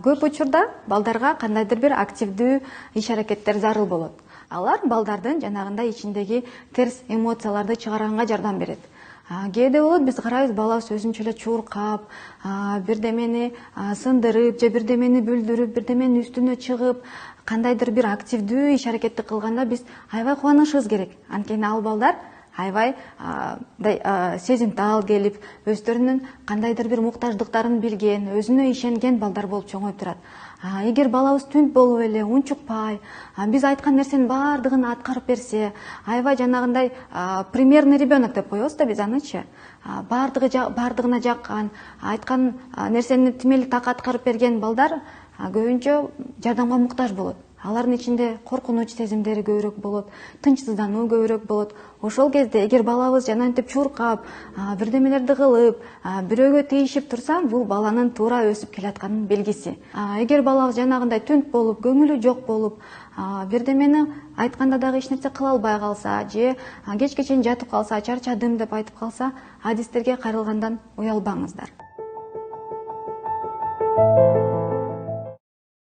Көп учурда балдарга кандайдыр бир активдүү иш-аракеттер зарыл болот. Алар балдардын жанагындай ичиндеги терс эмоцияларды чыгарганга жардам берет. Кээде болот биз карайбыз, балабыз өзүнчө эле чуркап, бирдемени сындырып же бирдемени бүлдүрүп, бирдеменин үстүнө чыгып, кандайдыр бир активдүү иш-аракетти кылганда биз аябай кубанышыбыз керек. Анткени ал балдар аябай сезимтал келип, өздөрүнүн кандайдыр бир муктаждыктарын билген, өзүнө ишенген балдар болуп чоңоюп турат. Эгер балабыз түнт болуп эле унчукпай, биз айткан нерсенин баардыгын аткарып берсе, аябай жанагындай примерный ребенок деп коебуз да биз анычы. Баардыгына жаккан, айткан нерсени тимели так аткарып берген балдар көбүнчө жардамга муктаж болот. Алардын ичинде коркунуч сезимдери көбүрөөк болот, тынчсыздануу көбүрөөк болот. Ошол кезде эгер балабыз жанагынтип чуркап, бирдемелерди кылып, бирөөгө тийишип турса, бул баланын туура өсүп келатканынын белгиси. Эгер балабыз жанагындай түнт болуп, көңүлү жок болуп, бирдемени айтканда дагы эч нерсе кыла албай калса, же кечке чейин жатып калса, чарчадым деп айтып калса, адистерге кайрылгандан уялбаңыздар.